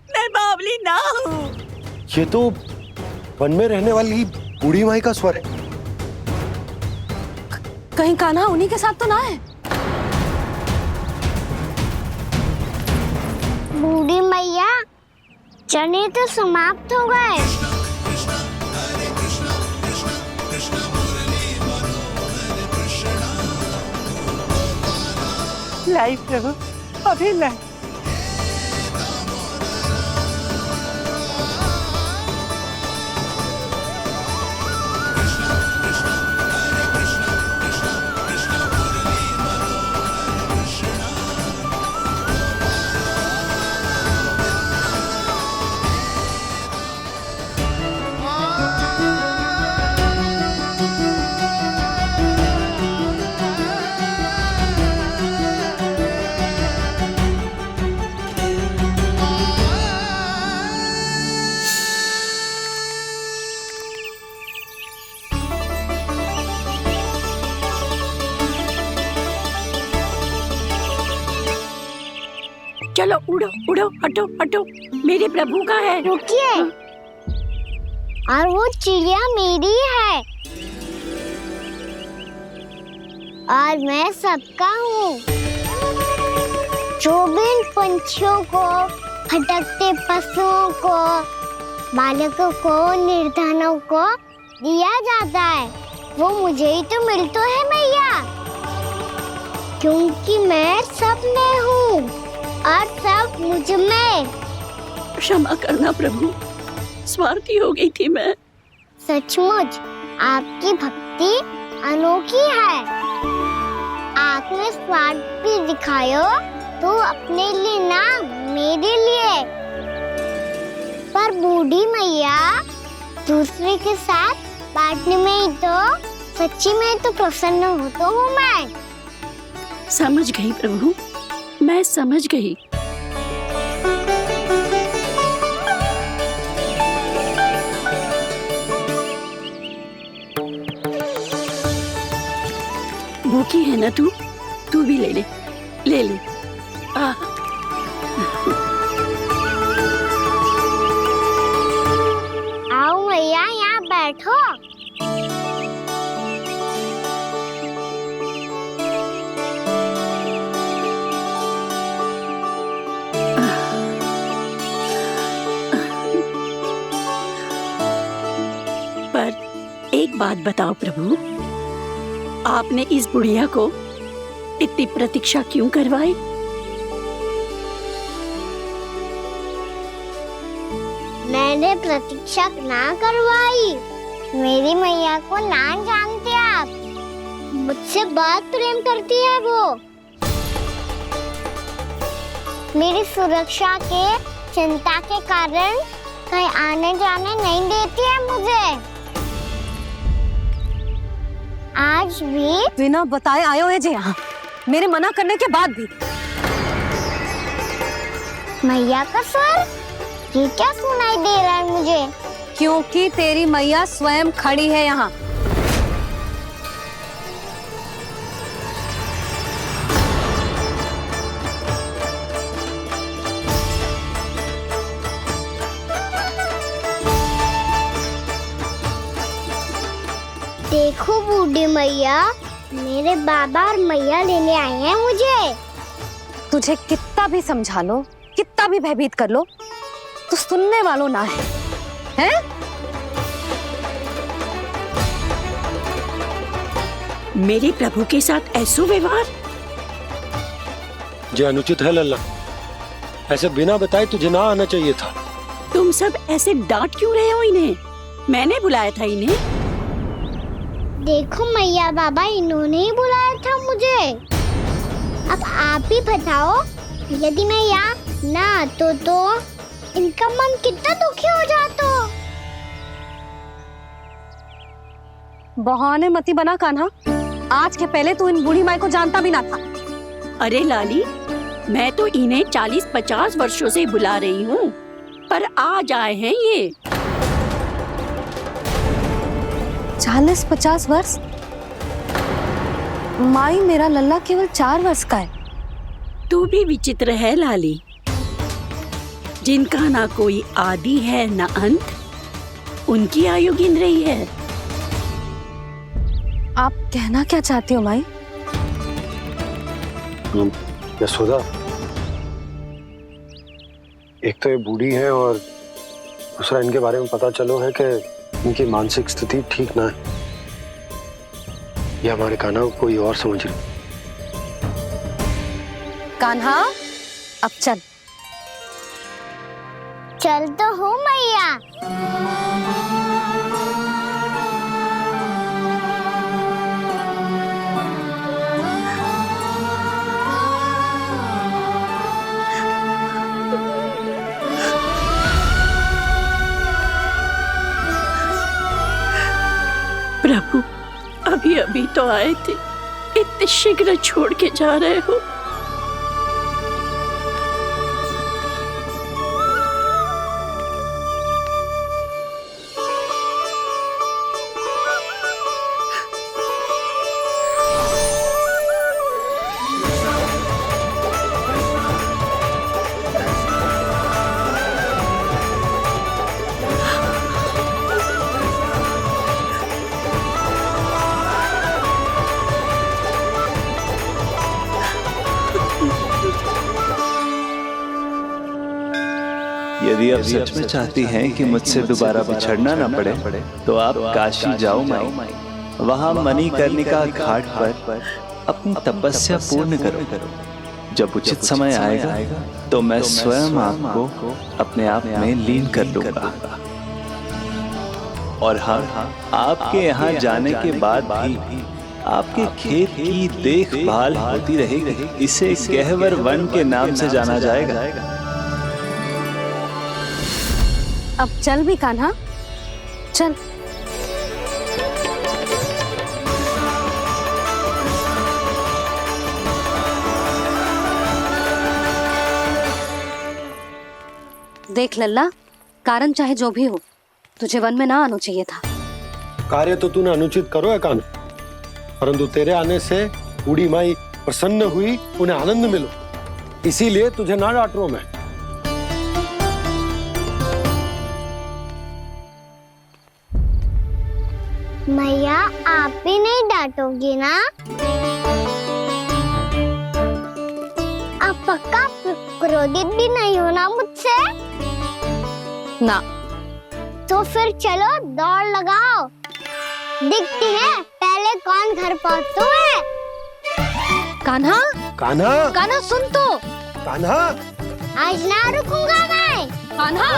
मैं बावली ना हूँ। ये तो वन में रहने वाली बूढ़ी माई का स्वर है। कहीं कान्हा उन्हीं के साथ तो ना है? बूढ़ी मैया, चने तो समाप्त हो गए। लाई प्रभु, अभी लाई। चलो उड़ो उड़ो, हटो हटो, मेरे प्रभु का है। रुकिए, और वो चिड़िया मेरी है और मैं सबका हूँ। जो भी इन पंछियों को, भटकते पशुओं को, बालकों को, निर्धनों को दिया जाता है, वो मुझे ही तो मिलता है मैया, क्योंकि मैं सब में हूँ और सब मुझ में। क्षमा करना प्रभु, स्वार्थी हो गई थी मैं। सचमुच आपकी भक्ति अनोखी है। आपने स्वार्थ भी दिखायो तो अपने लिए ना, मेरे लिए। पर बूढ़ी मैया, दूसरे के साथ बांटने में ही तो सच्ची में तो प्रसन्न होता हूँ मैं। समझ गई प्रभु, मैं समझ गई। भूखी है ना तू? तू भी ले ले, ले ले। आओ मैया, यहाँ बैठो। पर एक बात बताओ प्रभु, आपने इस बुढ़िया को इतनी प्रतीक्षा क्यों करवाई? मैंने प्रतीक्षा ना करवाई, मेरी मैया को ना जानते आप, मुझसे बहुत प्रेम करती है वो। मेरी सुरक्षा के चिंता के कारण कहीं आने जाने नहीं देती है मुझे। आज भी बिना बताए आयो है जे यहाँ, मेरे मना करने के बाद भी। मैया का स्वर, ये क्या सुनाई दे रहा है मुझे? क्योंकि तेरी मैया स्वयं खड़ी है यहाँ। देखो बूढ़ी मैया, मेरे बाबा और मैया लेने आए हैं मुझे। तुझे कितना भी समझा लो, कितना भी भयभीत कर लो, तो सुनने वालों ना है, हैं? मेरे प्रभु के साथ ऐसा व्यवहार जो अनुचित है लल्ला। ऐसे बिना बताए तुझे ना आना चाहिए था। तुम सब ऐसे डांट क्यों रहे हो इन्हें? मैंने बुलाया था इन्हें। देखो मैया बाबा, इन्होंने ही बुलाया था मुझे। अब आप ही बताओ, यदि मैं यहाँ ना आतो तो इनका मन कितना दुखी हो जाता। बहाने मती बना कान्हा, आज के पहले तू इन बूढ़ी माई को जानता भी ना था। अरे लाली, मैं तो इन्हें 40-50 वर्षों से बुला रही हूँ, पर आज आए हैं ये। 40-50 वर्ष? माई, मेरा लल्ला केवल 4 वर्ष का है। तू भी विचित्र है लाली, जिनका ना कोई आदि है ना अंत, उनकी आयु गिन रही है। आप कहना क्या चाहती हो माई? यशोदा, एक तो ये बूढ़ी है और दूसरा इनके बारे में पता चलो है कि इनकी मानसिक स्थिति ठीक ना है। ये हमारे कान्हा को कोई और समझ रही। कान्हा, अब चल। चल तो हो मैया। प्रभु, अभी अभी तो आए थे, इतने शीघ्र छोड़ के जा रहे हो। यदि आप सच में चाहती हैं कि मुझसे दोबारा बिछड़ना न पड़े तो आप काशी जाओ माई। वहां मणिकर्णिका घाट पर अपनी तपस्या पूर्ण करो। जब उचित समय आएगा तो मैं स्वयं आपको अपने आप में लीन कर लूंगा। और हाँ, आपके यहाँ जाने के बाद भी आपके खेत की देखभाल होती रहेगी। इसे गहवर वन के नाम से जाना जाएगा। अब चल भी कान्हा, चल। देख लल्ला, कारण चाहे जो भी हो, तुझे वन में ना आना चाहिए था। कार्य तो तूने अनुचित करो है कान्हा, परंतु तेरे आने से बूढ़ी माई प्रसन्न हुई, उन्हें आनंद मिलो, इसीलिए तुझे ना डांट रहा हूं मैं। मैया, आप भी नहीं डांटोगी ना? आप पक्का क्रोधित भी नहीं हो ना मुझसे? ना। तो फिर चलो दौड़ लगाओ, दिखती है पहले कौन घर पहुंचता है। कान्हा, कान्हा, कान्हा सुन तो। कान्हा, आज ना रुकूंगा मैं। कान्हा,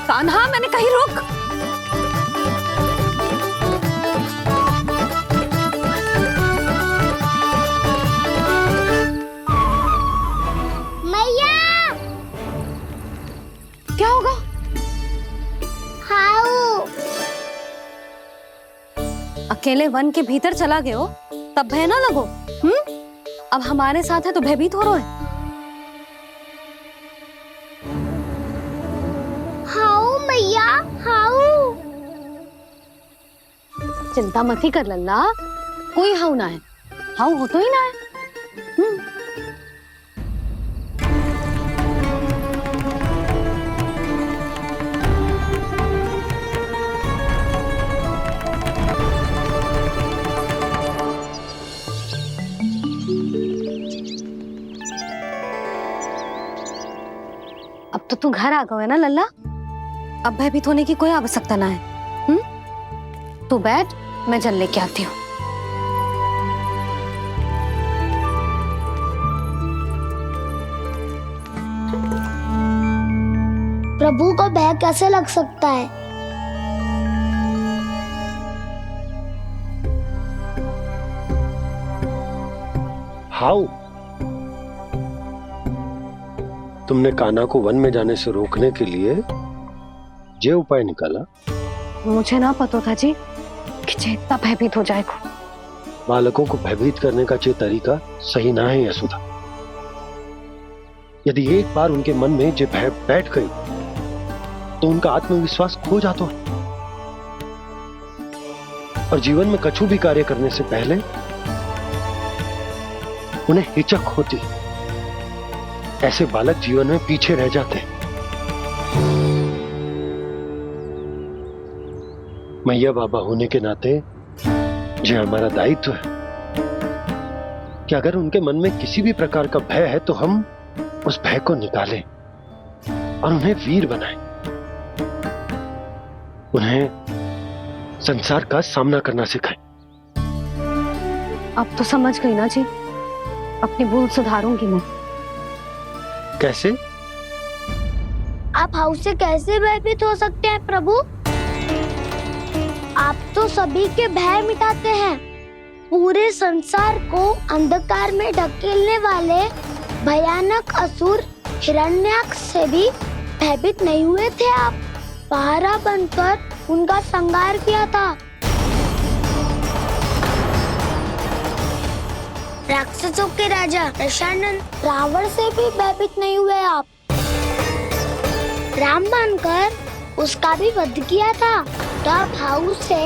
कान्हा, मैंने कही रुक। अकेले वन के भीतर चला गए हो तब भय ना लगो। अब हमारे साथ है तो भयभीत हो रहे हैं। हाउ मैया हाउ। चिंता मत ही कर लल्ला, कोई हाउ ना है, हाउ हो तो ही ना है। अब तो तू घर आ गया है ना लल्ला, अब भयभीत होने की कोई आवश्यकता ना है। तू बैठ, मैं जल लेके आती हूँ। प्रभु को भय कैसे लग सकता है? हाउ? तुमने कान्हा को वन में जाने से रोकने के लिए ये उपाय निकाला? मुझे ना पता था जी कि जे इतना भयभीत हो जाएगा। बालकों को भयभीत करने का ये तरीका सही ना है यशोदा। यदि एक बार उनके मन में ये भय बैठ गई तो उनका आत्मविश्वास खो जाता है और जीवन में कछु भी कार्य करने से पहले उन्हें हिचक होती। ऐसे बालक जीवन में पीछे रह जाते हैं। मैया बाबा होने के नाते ये हमारा दायित्व है कि अगर उनके मन में किसी भी प्रकार का भय है तो हम उस भय को निकालें और उन्हें वीर बनाएं, उन्हें संसार का सामना करना सिखाएं। अब तो समझ गई ना जी, अपनी भूल सुधारूंगी मैं। कैसे? आप हाउ से कैसे भयभीत हो सकते हैं प्रभु? आप तो सभी के भय मिटाते हैं। पूरे संसार को अंधकार में ढकेलने वाले भयानक असुर हिरण्याक्ष से भी भयभीत नहीं हुए थे आप। पहरा बनकर उनका संहार किया था। राक्षसों के राजा दशानन रावण से भी भयभीत नहीं हुए आप। राम बनकर उसका भी वध किया था। तो आप हाउ से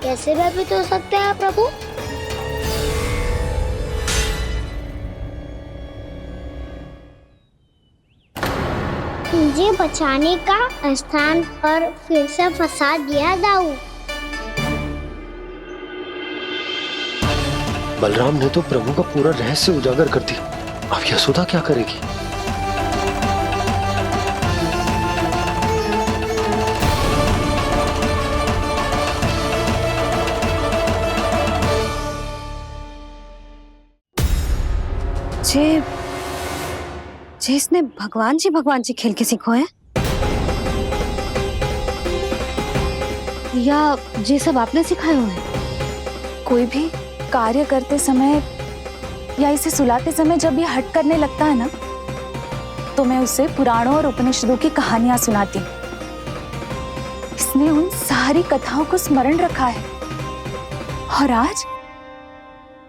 कैसे भयभीत हो सकते हैं प्रभु? मुझे बचाने का स्थान पर फिर से फंसा दिया दाऊ। बलराम ने तो प्रभु का पूरा रहस्य उजागर कर दिया। अब यशोदा क्या करेगी? जे इसने भगवान जी खेल के सीखो है या जे सब आपने सिखाए हुए हैं? कोई भी कार्य करते समय या इसे सुलाते समय जब ये हट करने लगता है ना, तो मैं उसे पुराणों और उपनिषदों की कहानियां सुनाती हूँ। इसने उन सारी कथाओं को स्मरण रखा है और आज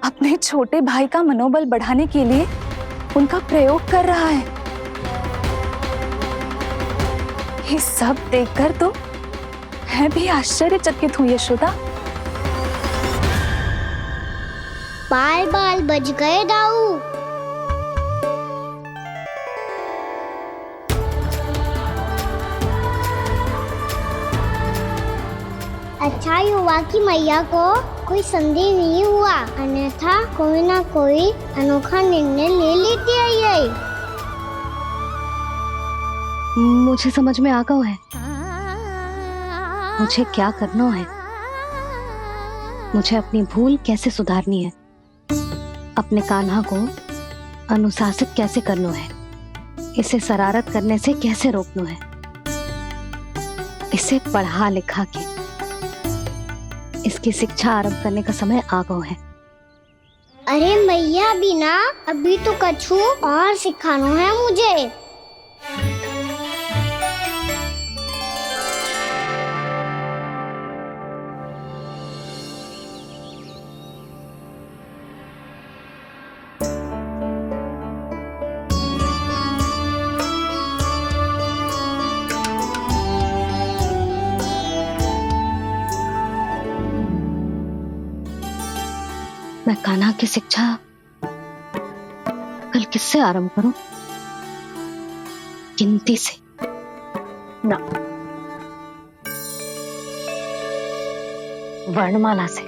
अपने छोटे भाई का मनोबल बढ़ाने के लिए उनका प्रयोग कर रहा है। ये सब देखकर तो मैं भी आश्चर्यचकित हूँ यशोदा। बाल बाल बज गए दाऊ। अच्छा ही हुआ कि मैया को कोई संदेह नहीं हुआ, अन्यथा कोई ना कोई अनोखा निर्णय ले लेती है ये। मुझे समझ में आ गया है मुझे क्या करना है। मुझे अपनी भूल कैसे सुधारनी है, अपने कान्हा को अनुशासित कैसे करना है, इसे शरारत करने से कैसे रोकना है, इसे पढ़ा लिखा के इसकी शिक्षा आरंभ करने का समय आ गया है। अरे मैया बिना अभी तो कछु और सिखाना है मुझे। मैं कान्हा की शिक्षा कल किससे आरंभ करूं? गिनती से ना, वर्णमाला से।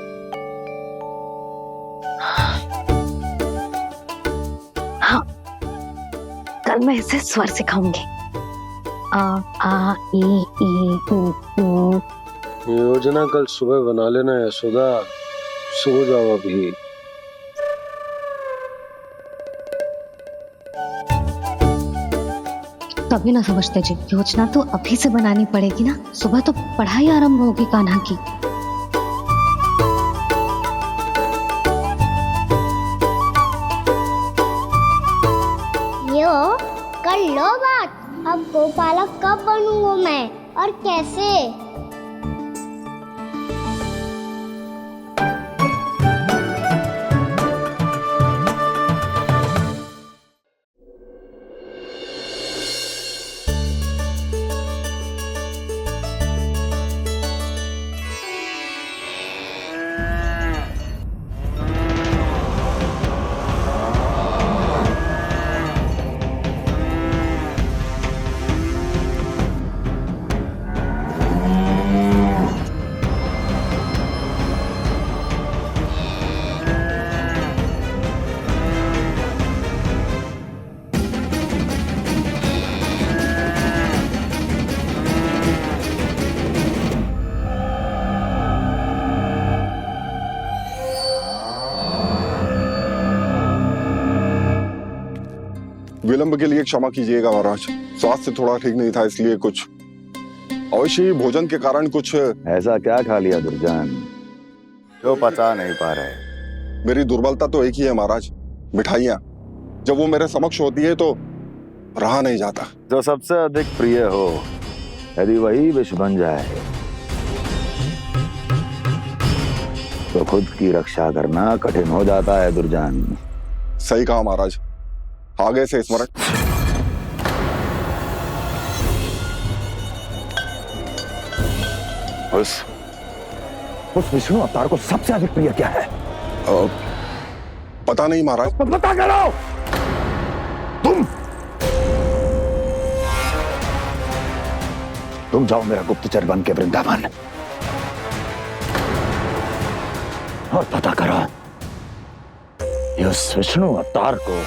हाँ, कल मैं इसे स्वर सिखाऊंगी। आ आ ई ऊ ऊ। योजना कल सुबह बना लेना यशोदा, सो जाओ अभी। तभी ना समझते जी, योजना तो अभी से बनानी पड़ेगी ना, सुबह तो पढ़ाई आरंभ होगी कान्हा की। यो कर लो बात, अब गोपालक कब बनूंगा मैं और कैसे? विलंब के लिए क्षमा कीजिएगा महाराज, स्वास्थ्य थोड़ा ठीक नहीं था इसलिए कुछ अवश्य ही भोजन के कारण कुछ। ऐसा क्या खा लिया दुर्जन जो पचा नहीं पा रहे? मेरी दुर्बलता तो एक ही है महाराज, मिठाइयाँ। जब वो मेरे समक्ष होती है तो रहा नहीं जाता। जो सबसे अधिक प्रिय हो, यदि वही विष बन जाए तो खुद की रक्षा करना कठिन हो जाता है दुर्जन। सही कहा महाराज, आगे से स्मरण। उस विष्णु अवतार को सबसे अधिक प्रिय क्या है? पता नहीं महाराज। पता करो। तुम जाओ मेरा गुप्तचर बन के वृंदावन और पता करो इस विष्णु अवतार को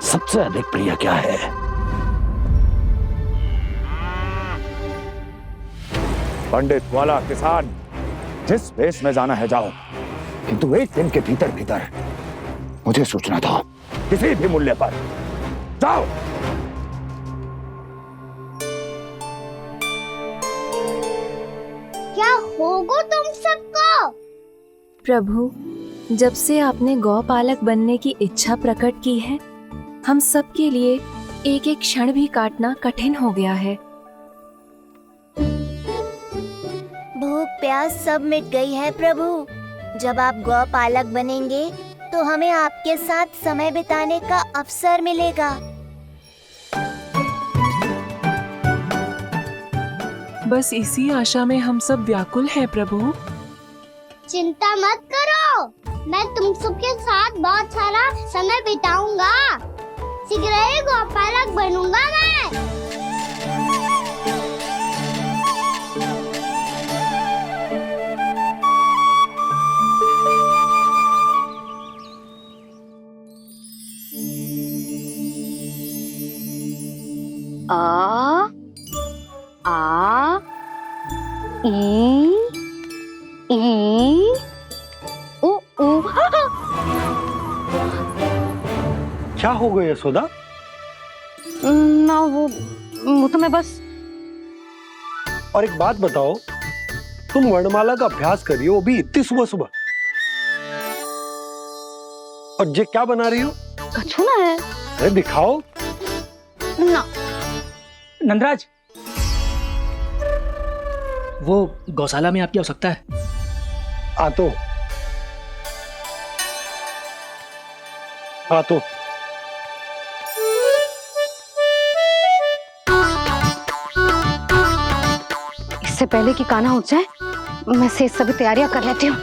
सबसे अधिक प्रिय क्या है। पंडित वाला किसान, जिस वेश में जाना है जाओ, किंतु एक दिन के भीतर भीतर मुझे सूचना दो, किसी भी मूल्य पर। जाओ। क्या होगा तुम सबको? प्रभु, जब से आपने गौपालक बनने की इच्छा प्रकट की है, हम सब के लिए एक एक क्षण भी काटना कठिन हो गया है। भूख प्यास सब मिट गई है प्रभु। जब आप गौपालक बनेंगे तो हमें आपके साथ समय बिताने का अवसर मिलेगा। बस इसी आशा में हम सब व्याकुल हैं प्रभु। चिंता मत करो, मैं तुम सबके साथ बहुत सारा समय बिताऊंगा। शीघ्र ही गोपालक बनूंगा मैं। आ आ ई ऊ ऊ। क्या हो गया यशोदा? ना वो तो मैं बस। और एक बात बताओ, तुम वर्णमाला का अभ्यास कर रही हो अभी इतनी सुबह सुबह, और ये क्या बना रही हो? कछुआ है। अरे दिखाओ ना। नंदराज, वो गौशाला में आपकी आवश्यकता है। आ तो इससे पहले कि कान्हा उठ जाए, मैं से सभी तैयारियां कर लेती हूँ।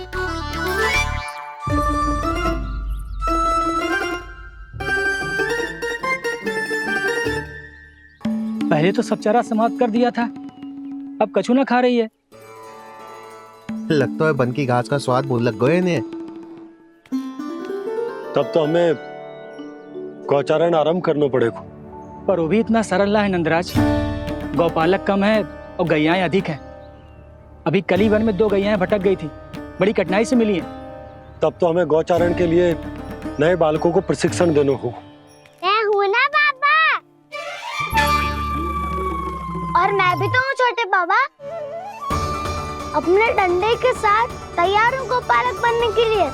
पहले तो सब चारा समाप्त कर दिया था, अब कछु ना खा रही है। लगता है बन की घास का स्वाद भूल लग गए ने। तब तो हमें गौचारण आरंभ करना पड़ेगा। पर वो भी इतना सरल है नंदराज, गौपालक कम है और गैयाएं अधिक है। अभी कली वन में 2 गैयाएं भटक गई थी, बड़ी कठिनाई से मिली है। तब तो हमें गौचारण के लिए नए बालकों को प्रशिक्षण देना हो। मैं हूँ ना बाबा, और मैं भी तो हूँ छोटे बाबा। अपने डंडे के साथ तैयार हूँ गौपालक बनने के लिए।